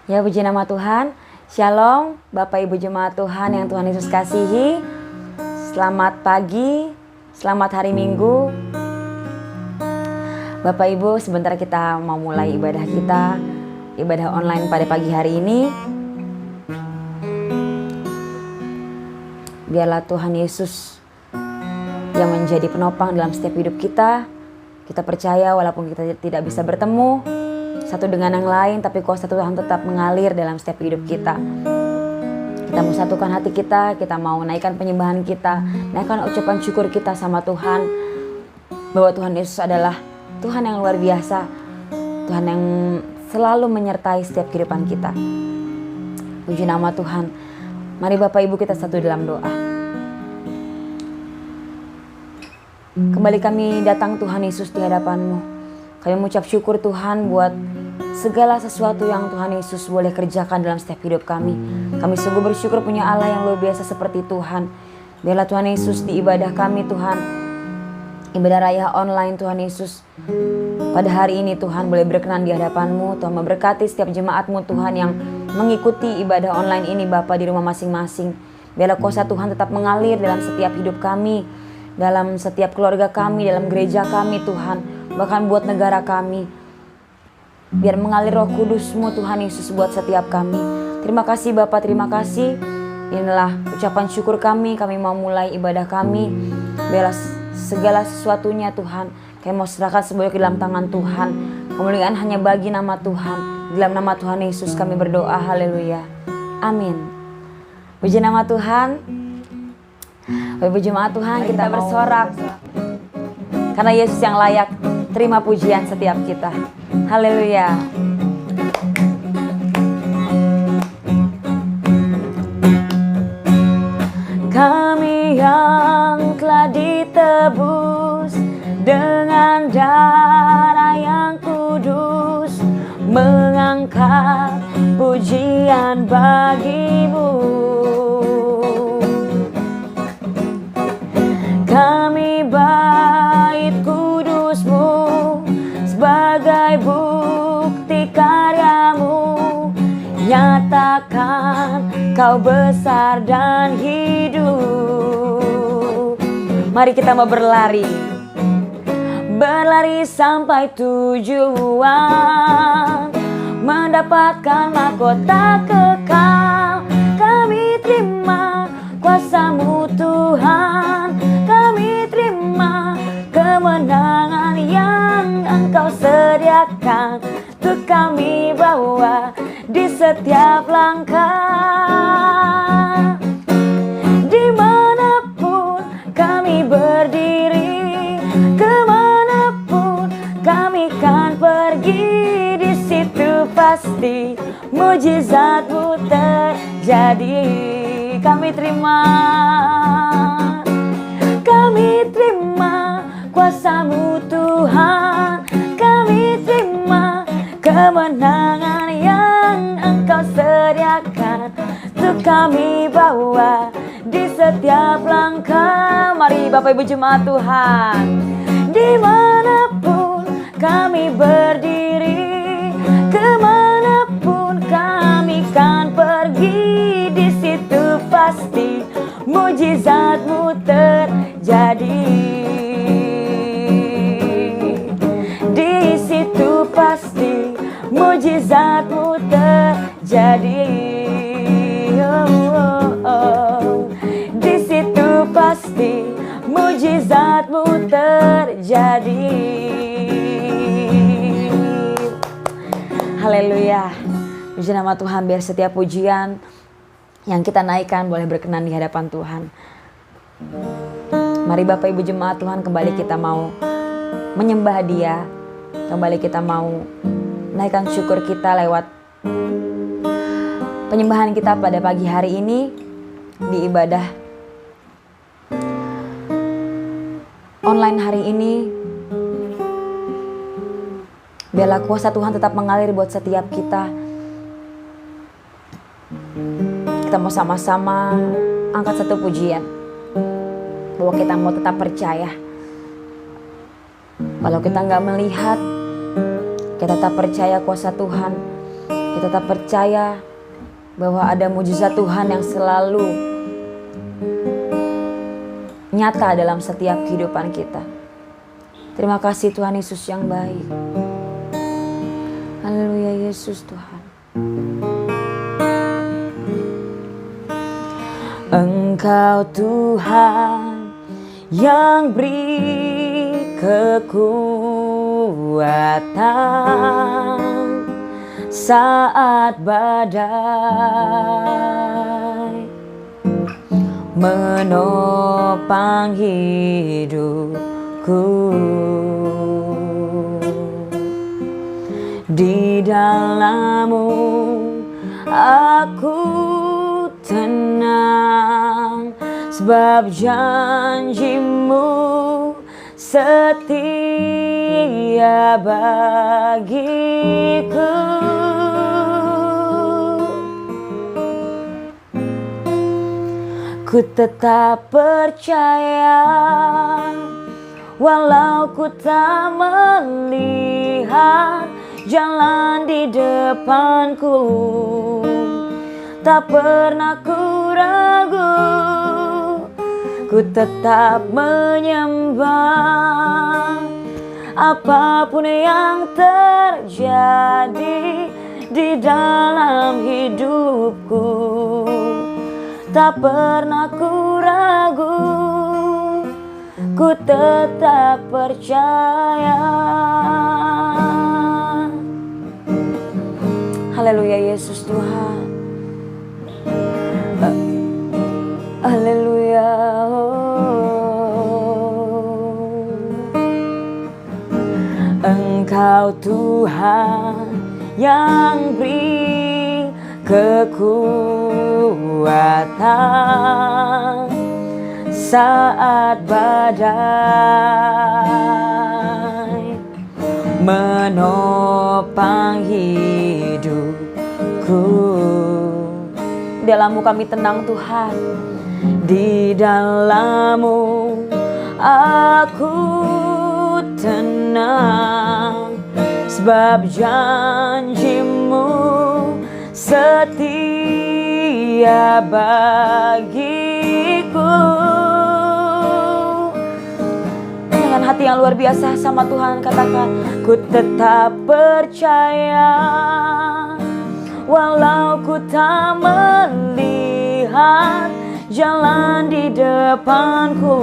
Ya, puji nama Tuhan. Shalom Bapak Ibu Jemaat Tuhan yang Tuhan Yesus kasihi. Selamat pagi, selamat hari Minggu. Bapak Ibu, sebentar kita mau mulai ibadah kita, ibadah online pada pagi hari ini. Biarlah Tuhan Yesus yang menjadi penopang dalam setiap hidup kita. Kita percaya walaupun kita tidak bisa bertemu satu dengan yang lain, tapi kuasa Tuhan tetap mengalir dalam setiap hidup kita. Kita mau satukan hati kita mau naikkan penyembahan kita, naikkan ucapan syukur kita sama Tuhan, bahwa Tuhan Yesus adalah Tuhan yang luar biasa, Tuhan yang selalu menyertai setiap kehidupan kita. Puji nama Tuhan. Mari Bapak Ibu kita satu dalam doa. Kembali kami datang Tuhan Yesus di hadapan-Mu. Kami mengucap syukur Tuhan buat segala sesuatu yang Tuhan Yesus boleh kerjakan dalam setiap hidup kami. Kami sungguh bersyukur punya Allah yang luar biasa seperti Tuhan. Biarlah Tuhan Yesus di ibadah kami Tuhan, ibadah raya online Tuhan Yesus, pada hari ini Tuhan boleh berkenan di hadapan-Mu. Tuhan memberkati setiap jemaat-Mu Tuhan yang mengikuti ibadah online ini Bapa di rumah masing-masing. Biarlah kuasa Tuhan tetap mengalir dalam setiap hidup kami, dalam setiap keluarga kami, dalam gereja kami Tuhan, bahkan buat negara kami. Biar mengalir Roh Kudus-Mu Tuhan Yesus buat setiap kami. Terima kasih Bapa, terima kasih. Inilah ucapan syukur kami mau mulai ibadah kami. Biarlah segala sesuatunya Tuhan, kami mau serahkan semuanya ke dalam tangan Tuhan. Kemuliaan hanya bagi nama Tuhan. Dalam nama Tuhan Yesus kami berdoa, haleluya, amin. Puji nama Tuhan. Bapak Ibu Jemaat Tuhan, kita bersorak karena Yesus yang layak terima pujian setiap kita. Haleluya. Kami yang telah ditebus dengan darah yang kudus, mengangkat pujian bagi-Mu. Kami bait kudus-Mu sebagai bukti karya-Mu. Nyatakan Kau besar dan hidup. Mari kita mau berlari sampai tujuan, mendapatkan mahkota kekal. Kami terima kuasa-Mu Tuhan, kami terima kemenangan yang Engkau sediakan untuk kami bawa di setiap langkah. Dimanapun kami berdiri, kemanapun kami kan pergi, di situ pasti mujizat-Mu terjadi. Kami terima kuasa-Mu Tuhan, kami terima kemenangan yang Engkau sediakan untuk kami bawa di setiap langkah. Mari Bapak Ibu Jemaat Tuhan, dimanapun kami berdiri, kemanapun kami kan pergi, di situ pasti mujizat-Mu terjadi. Di situ pasti mujizat-Mu terjadi. Di situ pasti mujizat-Mu terjadi. Haleluya. Puji nama Tuhan. Biar setiap pujian yang kita naikkan boleh berkenan di hadapan Tuhan. Mari Bapak Ibu Jemaat Tuhan, kembali kita mau menyembah Dia. Kembali kita mau naikkan syukur kita lewat penyembahan kita pada pagi hari ini di ibadah online hari ini. Biarlah kuasa Tuhan tetap mengalir buat setiap kita. Kita mau sama-sama angkat satu pujian, bahwa kita mau tetap percaya. Walau kita nggak melihat, kita tetap percaya kuasa Tuhan Kita tetap percaya bahwa ada mujizat Tuhan yang selalu nyata dalam setiap kehidupan kita. Terima kasih Tuhan Yesus yang baik. Haleluya Yesus Tuhan. Engkau Tuhan yang beri kekuatan saat badai menopang hidupku. Di dalam-Mu aku tenang, sebab janji-Mu setia bagiku. Ku tetap percaya walau ku tak melihat jalan di depanku, tak pernah ku ragu. Ku tetap menyembah apapun yang terjadi di dalam hidupku, tak pernah ku ragu. Ku tetap percaya. Haleluya Yesus Tuhan. Haleluya. Engkau Tuhan yang beri kekuatan saat badai menopang hidupku. Dalam-Mu kami tenang Tuhan, di dalam-Mu aku tenang, sebab janji-Mu setia bagiku. Dengan hati yang luar biasa sama Tuhan katakan, ku tetap percaya walau ku tak melihat jalan di depanku,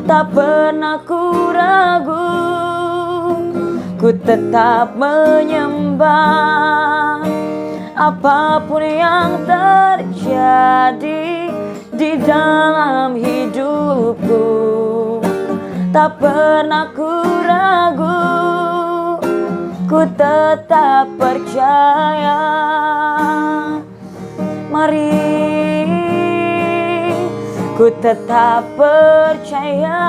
tak pernah ku ragu. Ku tetap menyembah apapun yang terjadi di dalam hidupku, tak pernah ku ragu. Ku tetap percaya. Mari ku tetap percaya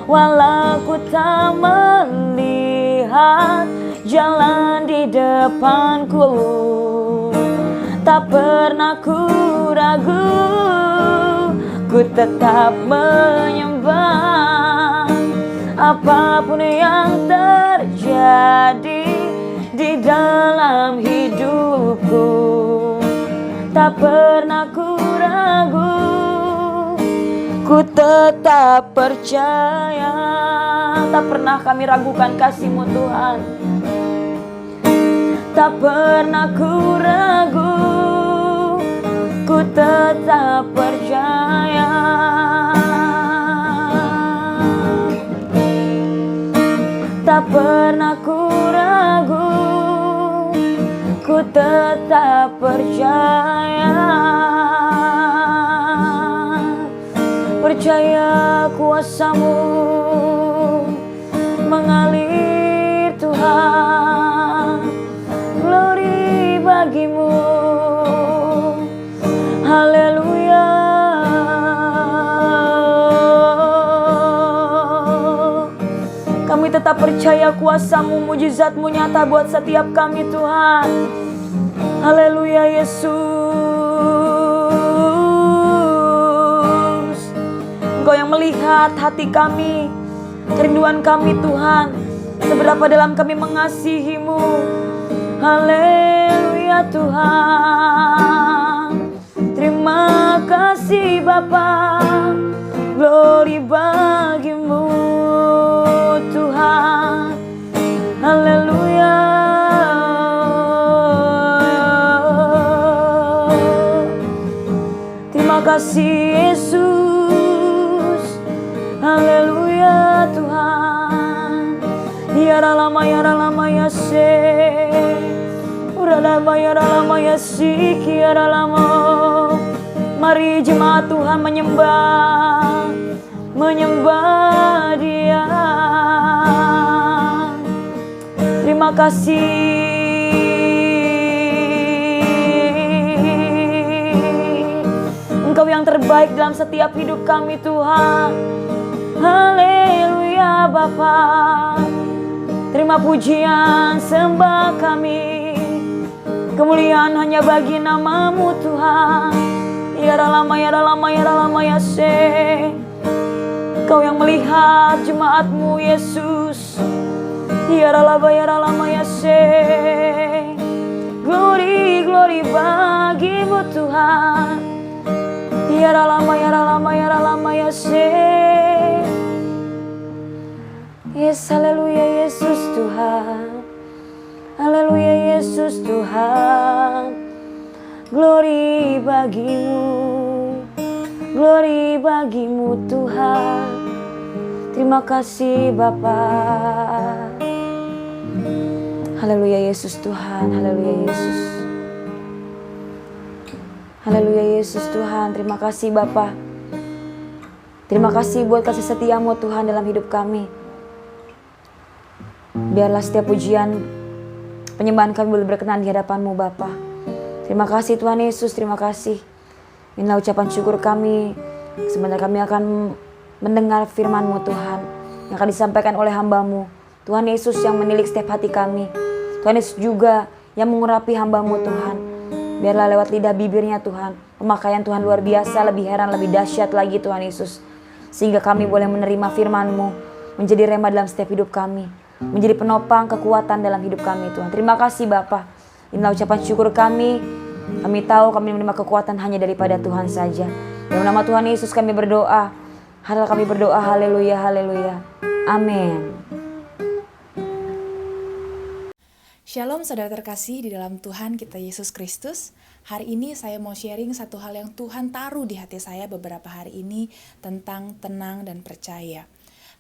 walau ku tak melihat jalan di depanku, tak pernah ku ragu. Ku tetap menyembah apapun yang terjadi di dalam hidupku, tak pernah ku ragu. Ku tetap percaya. Tak pernah kami ragukan kasih-Mu Tuhan, tak pernah ku ragu. Ku tetap percaya. Tak pernah ku ragu. Ku tetap percaya. Percaya kuasa-Mu mengalir Tuhan, glory bagi-Mu. Haleluya. Kami tetap percaya kuasa-Mu, mujizat-Mu nyata buat setiap kami Tuhan. Haleluya Yesus. Engkau yang melihat hati kami, kerinduan kami Tuhan, seberapa dalam kami mengasihi-Mu. Haleluya Tuhan. Terima kasih Bapa, glory bagimu Tuhan. Haleluya. Terima kasih Yesus. Haleluya Tuhan. Yara lama ya se. Ura lama ya si kiara lama. Mari jemaat Tuhan menyembah Dia. Terima kasih. Engkau yang terbaik dalam setiap hidup kami Tuhan. Haleluya Bapa. Terima pujian sembah kami. Kemuliaan hanya bagi nama-Mu Tuhan. Ya lama ya se. Kau yang melihat jemaat-Mu Yesus. Ya lama ya se. Glory bagi-Mu Tuhan. Ya lama ya se. Yes, haleluya Yesus Tuhan. Haleluya Yesus Tuhan. Glory bagimu Tuhan. Terima kasih Bapa. Haleluya Yesus Tuhan. Haleluya Yesus. Haleluya Yesus Tuhan. Terima kasih Bapa. Terima kasih buat kasih setia-Mu Tuhan dalam hidup kami. Biarlah setiap pujian penyembahan kami boleh berkenan di hadapan-Mu Bapa. Terima kasih Tuhan Yesus, terima kasih. Inilah ucapan syukur kami. Sebentar kami akan mendengar firman-Mu Tuhan, yang akan disampaikan oleh hamba-Mu. Tuhan Yesus yang menilik setiap hati kami. Tuhan Yesus juga yang mengurapi hamba-Mu Tuhan. Biarlah lewat lidah bibirnya Tuhan, pemakaian Tuhan luar biasa, lebih heran, lebih dahsyat lagi Tuhan Yesus. Sehingga kami boleh menerima firman-Mu, menjadi rema dalam setiap hidup kami, menjadi penopang kekuatan dalam hidup kami Tuhan. Terima kasih Bapa. Inilah ucapan syukur kami. Kami tahu kami menerima kekuatan hanya daripada Tuhan saja. Dalam nama Tuhan Yesus kami berdoa. Kami berdoa, haleluya, haleluya. Amin. Shalom saudara terkasih di dalam Tuhan kita Yesus Kristus. Hari ini saya mau sharing satu hal yang Tuhan taruh di hati saya beberapa hari ini tentang tenang dan percaya.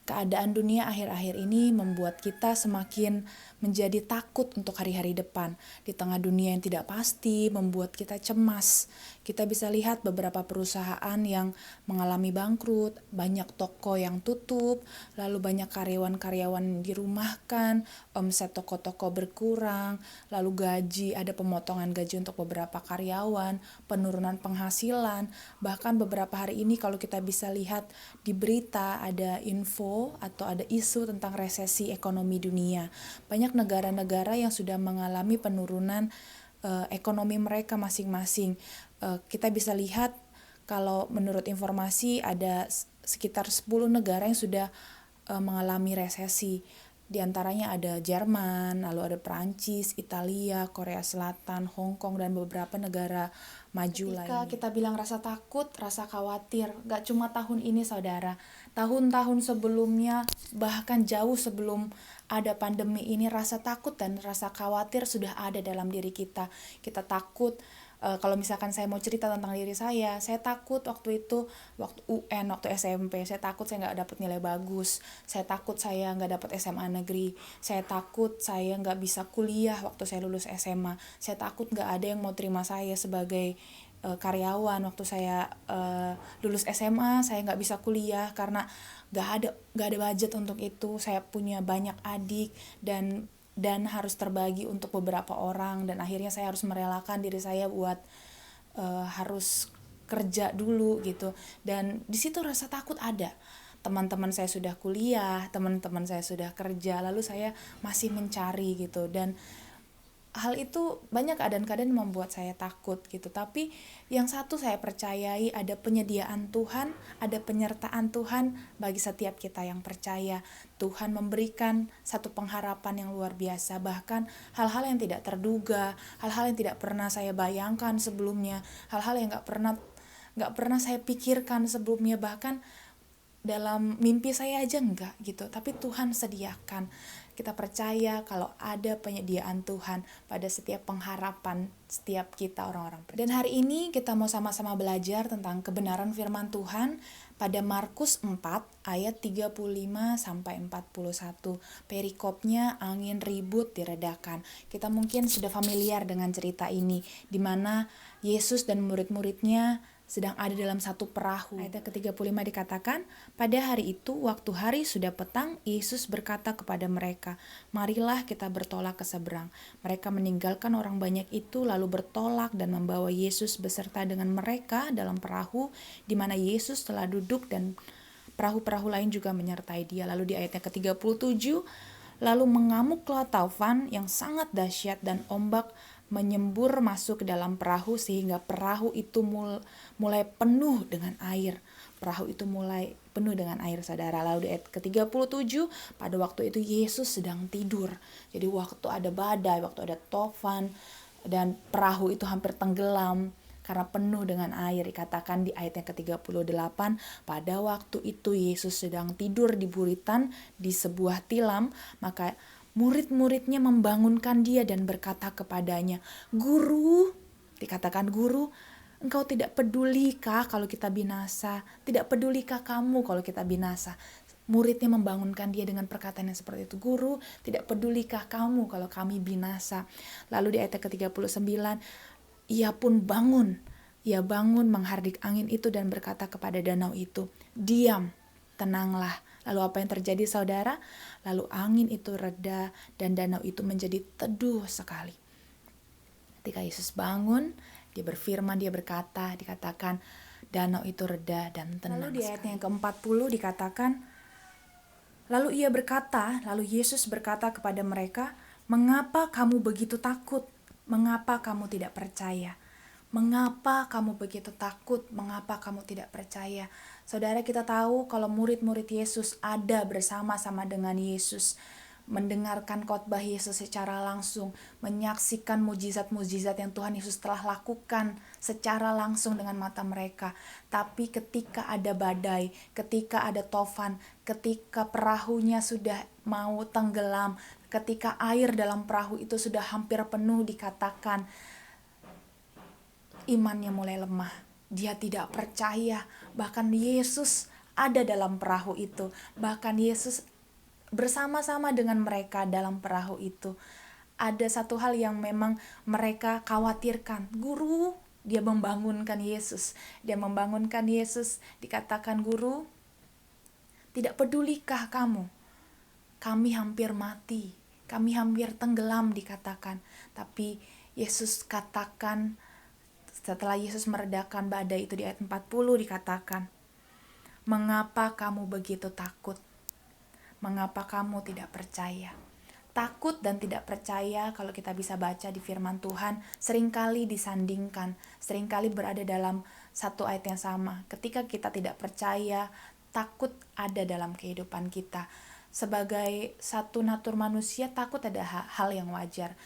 Keadaan dunia akhir-akhir ini membuat kita semakin menjadi takut untuk hari-hari depan. Di tengah dunia yang tidak pasti, membuat kita cemas. Kita bisa lihat beberapa perusahaan yang mengalami bangkrut, banyak toko yang tutup, lalu banyak karyawan-karyawan dirumahkan, omset toko-toko berkurang, lalu ada pemotongan gaji untuk beberapa karyawan, penurunan penghasilan. Bahkan beberapa hari ini kalau kita bisa lihat di berita ada info atau ada isu tentang resesi ekonomi dunia. Banyak negara-negara yang sudah mengalami penurunan ekonomi mereka masing-masing. Kita bisa lihat kalau menurut informasi ada sekitar 10 negara yang sudah mengalami resesi. Di antaranya ada Jerman, lalu ada Perancis, Italia, Korea Selatan, Hong Kong, dan beberapa negara maju lainnya. Kita bilang rasa takut, rasa khawatir, gak cuma tahun ini saudara. Tahun-tahun sebelumnya, bahkan jauh sebelum ada pandemi ini, rasa takut dan rasa khawatir sudah ada dalam diri kita. Kita takut. Kalau misalkan saya mau cerita tentang diri saya takut waktu itu, waktu UN, waktu SMP, saya takut saya nggak dapat nilai bagus, saya takut saya nggak dapat SMA negeri, saya takut saya nggak bisa kuliah waktu saya lulus SMA, saya takut nggak ada yang mau terima saya sebagai karyawan waktu saya lulus SMA, saya nggak bisa kuliah karena nggak ada budget untuk itu, saya punya banyak adik dan harus terbagi untuk beberapa orang, dan akhirnya saya harus merelakan diri saya buat harus kerja dulu gitu. Dan di situ rasa takut ada. Teman-teman saya sudah kuliah, teman-teman saya sudah kerja, lalu saya masih mencari gitu. Dan hal itu banyak keadaan-keadaan yang membuat saya takut gitu. Tapi yang satu saya percayai, ada penyediaan Tuhan, ada penyertaan Tuhan bagi setiap kita yang percaya. Tuhan memberikan satu pengharapan yang luar biasa, bahkan hal-hal yang tidak terduga, hal-hal yang tidak pernah saya bayangkan sebelumnya, hal-hal yang nggak pernah saya pikirkan sebelumnya, bahkan dalam mimpi saya aja enggak gitu, tapi Tuhan sediakan. Kita percaya kalau ada penyediaan Tuhan pada setiap pengharapan setiap kita orang-orang percaya. Dan hari ini kita mau sama-sama belajar tentang kebenaran firman Tuhan pada Markus 4 ayat 35 sampai 41. Perikopnya angin ribut diredakan. Kita mungkin sudah familiar dengan cerita ini, di mana Yesus dan murid-muridnya sedang ada dalam satu perahu. Ayat ke-35 dikatakan, pada hari itu, waktu hari sudah petang, Yesus berkata kepada mereka, marilah kita bertolak ke seberang. Mereka meninggalkan orang banyak itu, lalu bertolak dan membawa Yesus beserta dengan mereka dalam perahu, di mana Yesus telah duduk dan perahu-perahu lain juga menyertai dia. Lalu di ayatnya ke-37, lalu mengamuklah taufan yang sangat dahsyat dan ombak menyembur masuk ke dalam perahu sehingga perahu itu mulai penuh dengan air. Perahu itu mulai penuh dengan air, saudara. Lalu di ayat ke-37, pada waktu itu Yesus sedang tidur. Jadi waktu ada badai, waktu ada taufan, dan perahu itu hampir tenggelam karena penuh dengan air. Dikatakan di ayat yang ke-38, pada waktu itu Yesus sedang tidur di buritan di sebuah tilam, maka murid-muridnya membangunkan dia dan berkata kepadanya, Guru, dikatakan Guru, engkau tidak pedulikah kalau kita binasa? Tidak pedulikah kamu kalau kita binasa? Muridnya membangunkan dia dengan perkataan yang seperti itu. Guru, tidak pedulikah kamu kalau kami binasa? Lalu di ayat ke-39, ia pun bangun. Ia bangun menghardik angin itu dan berkata kepada danau itu, diam, tenanglah. Lalu apa yang terjadi, saudara? Lalu angin itu reda dan danau itu menjadi teduh sekali. Ketika Yesus bangun, dia berfirman, dia berkata, dikatakan danau itu reda dan tenang. Lalu di ayat yang ke-40 dikatakan, lalu Yesus berkata kepada mereka, mengapa kamu begitu takut? Mengapa kamu tidak percaya? Mengapa kamu begitu takut? Mengapa kamu tidak percaya? Saudara, kita tahu kalau murid-murid Yesus ada bersama-sama dengan Yesus, mendengarkan khotbah Yesus secara langsung, menyaksikan mujizat-mujizat yang Tuhan Yesus telah lakukan secara langsung dengan mata mereka. Tapi ketika ada badai, ketika ada taufan, ketika perahunya sudah mau tenggelam, ketika air dalam perahu itu sudah hampir penuh, dikatakan imannya mulai lemah. Dia tidak percaya. Bahkan Yesus ada dalam perahu itu. Bahkan Yesus bersama-sama dengan mereka dalam perahu itu. Ada satu hal yang memang mereka khawatirkan. Guru, dia membangunkan Yesus. Dia membangunkan Yesus. Dikatakan, Guru, tidak pedulikah kamu? Kami hampir mati. Kami hampir tenggelam, dikatakan. Tapi Yesus katakan, setelah Yesus meredakan badai itu di ayat 40 dikatakan, mengapa kamu begitu takut? Mengapa kamu tidak percaya? Takut dan tidak percaya, kalau kita bisa baca di firman Tuhan, seringkali disandingkan, seringkali berada dalam satu ayat yang sama. Ketika kita tidak percaya, takut ada dalam kehidupan kita. Sebagai satu natur manusia, takut ada hal yang wajar.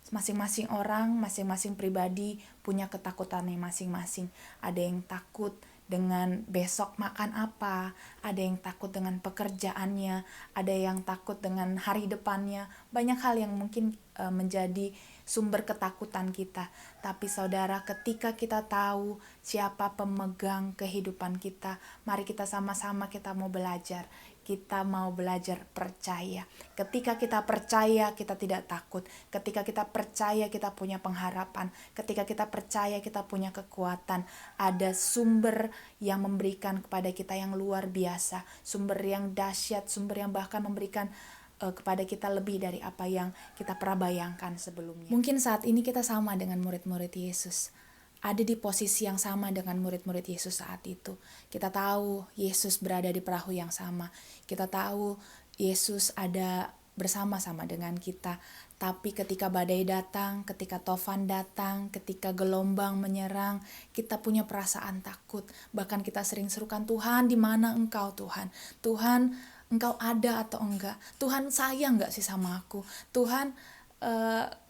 Masing-masing orang, masing-masing pribadi punya ketakutannya masing-masing. Ada yang takut dengan besok makan apa, ada yang takut dengan pekerjaannya, ada yang takut dengan hari depannya. Banyak hal yang mungkin menjadi sumber ketakutan kita. Tapi saudara, ketika kita tahu siapa pemegang kehidupan kita, mari kita sama-sama kita mau belajar. Kita mau belajar percaya. Ketika kita percaya, kita tidak takut. Ketika kita percaya, kita punya pengharapan. Ketika kita percaya, kita punya kekuatan. Ada sumber yang memberikan kepada kita yang luar biasa. Sumber yang dahsyat, sumber yang bahkan memberikan kepada kita lebih dari apa yang kita pernah bayangkan sebelumnya. Mungkin saat ini kita sama dengan murid-murid Yesus. Ada di posisi yang sama dengan murid-murid Yesus saat itu. Kita tahu Yesus berada di perahu yang sama. Kita tahu Yesus ada bersama-sama dengan kita. Tapi ketika badai datang, ketika tofan datang, ketika gelombang menyerang, kita punya perasaan takut. Bahkan kita sering serukan, Tuhan, di mana Engkau Tuhan? Tuhan, Engkau ada atau enggak? Tuhan sayang enggak sih sama aku? Tuhan,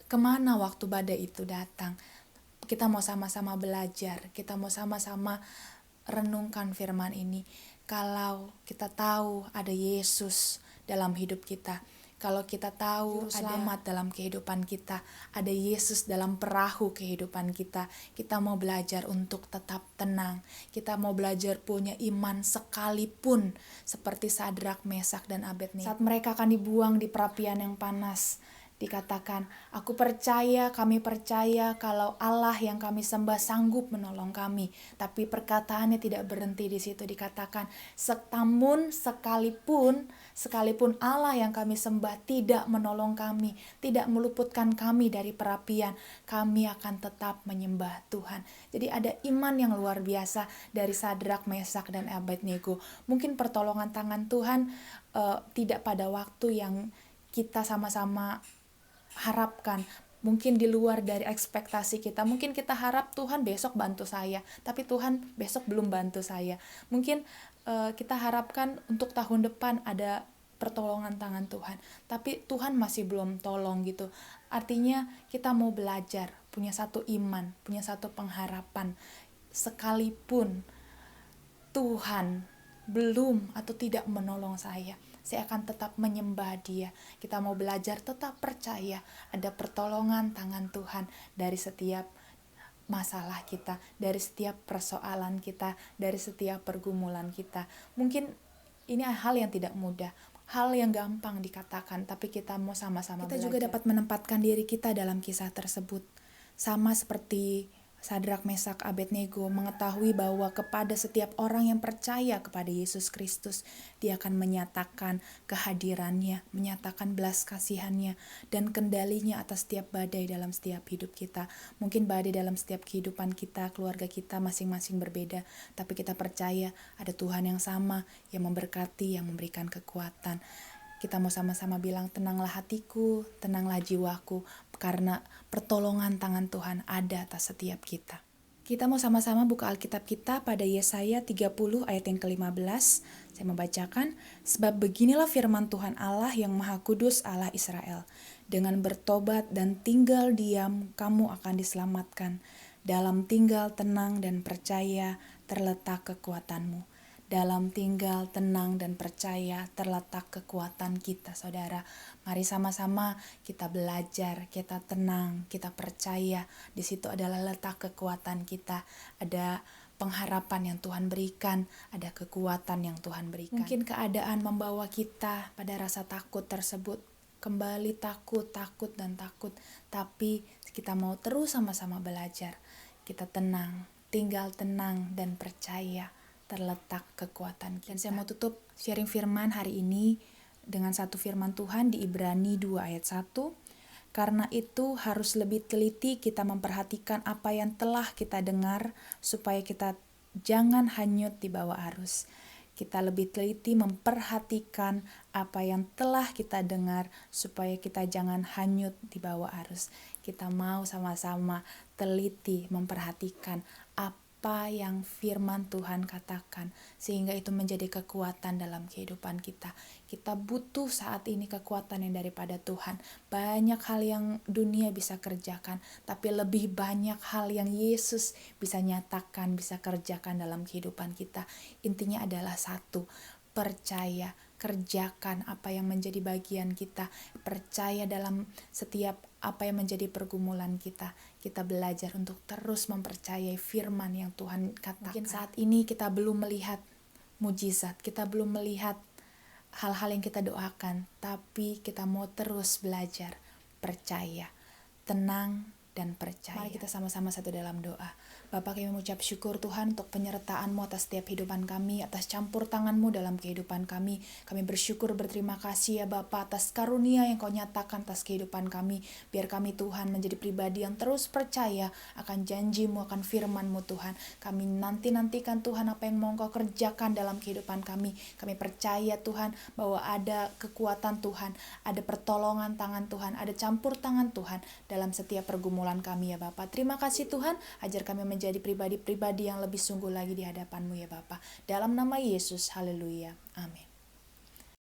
kemana waktu badai itu datang? Kita mau sama-sama belajar, kita mau sama-sama renungkan firman ini. Kalau kita tahu ada Yesus dalam hidup kita, kalau kita tahu selamat dalam kehidupan kita, ada Yesus dalam perahu kehidupan kita, kita mau belajar untuk tetap tenang. Kita mau belajar punya iman sekalipun seperti Sadrak, Mesak, dan Abednego. Saat mereka akan dibuang di perapian yang panas, dikatakan, aku percaya, kami percaya kalau Allah yang kami sembah sanggup menolong kami. Tapi perkataannya tidak berhenti di situ, dikatakan, namun sekalipun Allah yang kami sembah tidak menolong kami, tidak meluputkan kami dari perapian, kami akan tetap menyembah Tuhan. Jadi ada iman yang luar biasa dari Sadrak, Mesak, dan Abednego. Mungkin pertolongan tangan Tuhan tidak pada waktu yang kita sama-sama harapkan, mungkin di luar dari ekspektasi kita. Mungkin kita harap Tuhan besok bantu saya, tapi Tuhan besok belum bantu saya. Mungkin kita harapkan untuk tahun depan ada pertolongan tangan Tuhan, tapi Tuhan masih belum tolong gitu. Artinya kita mau belajar, punya satu iman, punya satu pengharapan. Sekalipun Tuhan belum atau tidak menolong saya akan tetap menyembah Dia. Kita mau belajar tetap percaya ada pertolongan tangan Tuhan dari setiap masalah kita, dari setiap persoalan kita, dari setiap pergumulan kita. Mungkin ini hal yang tidak mudah, hal yang gampang dikatakan, tapi kita mau sama-sama belajar. Kita juga dapat menempatkan diri kita dalam kisah tersebut. Sama seperti Sadrak, Mesak, Abednego mengetahui bahwa kepada setiap orang yang percaya kepada Yesus Kristus, Dia akan menyatakan kehadirannya, menyatakan belas kasihannya, dan kendalinya atas setiap badai dalam setiap hidup kita. Mungkin badai dalam setiap kehidupan kita, keluarga kita masing-masing berbeda, tapi kita percaya ada Tuhan yang sama, yang memberkati, yang memberikan kekuatan. Kita mau sama-sama bilang, tenanglah hatiku, tenanglah jiwaku, karena pertolongan tangan Tuhan ada atas setiap kita. Kita mau sama-sama buka Alkitab kita pada Yesaya 30 ayat yang ke-15. Saya membacakan, sebab beginilah firman Tuhan Allah yang Maha Kudus, Allah Israel. Dengan bertobat dan tinggal diam, kamu akan diselamatkan. Dalam tinggal tenang dan percaya terletak kekuatanmu. Dalam tinggal tenang dan percaya terletak kekuatan kita, saudara. Mari sama-sama kita belajar, kita tenang, kita percaya. Di situ adalah letak kekuatan kita. Ada pengharapan yang Tuhan berikan, ada kekuatan yang Tuhan berikan. Mungkin keadaan membawa kita pada rasa takut tersebut. Kembali takut. Tapi kita mau terus sama-sama belajar. Kita tenang, tinggal tenang dan percaya. Terletak kekuatan kita. Dan saya mau tutup sharing firman hari ini dengan satu firman Tuhan di Ibrani 2 ayat 1. Karena itu harus lebih teliti kita memperhatikan apa yang telah kita dengar supaya kita jangan hanyut di bawah arus. Kita lebih teliti memperhatikan apa yang telah kita dengar supaya kita jangan hanyut di bawah arus. Kita mau sama-sama teliti memperhatikan apa yang firman Tuhan katakan, sehingga itu menjadi kekuatan dalam kehidupan kita. Kita butuh saat ini kekuatan yang daripada Tuhan. Banyak hal yang dunia bisa kerjakan, tapi lebih banyak hal yang Yesus bisa nyatakan, bisa kerjakan dalam kehidupan kita. Intinya adalah satu, percaya, kerjakan apa yang menjadi bagian kita, percaya dalam setiap apa yang menjadi pergumulan kita. Kita belajar untuk terus mempercayai firman yang Tuhan katakan. Mungkin saat ini kita belum melihat mujizat, kita belum melihat hal-hal yang kita doakan, tapi kita mau terus belajar, percaya, tenang dan percaya. Mari kita sama-sama satu dalam doa. Bapa, kami mengucap syukur Tuhan untuk penyertaan-Mu atas setiap kehidupan kami, atas campur tangan-Mu dalam kehidupan kami. Kami bersyukur, berterima kasih ya Bapa atas karunia yang Kau nyatakan atas kehidupan kami. Biar kami Tuhan menjadi pribadi yang terus percaya akan janji-Mu, akan firman-Mu Tuhan. Kami nantikan Tuhan apa yang mau Kau kerjakan dalam kehidupan kami. Kami percaya Tuhan bahwa ada kekuatan Tuhan, ada pertolongan tangan Tuhan, ada campur tangan Tuhan dalam setiap pergumulan kami ya Bapa. Terima kasih Tuhan, ajar kami menjadi pribadi-pribadi yang lebih sungguh lagi di hadapan-Mu ya Bapa. Dalam nama Yesus, haleluya, amin.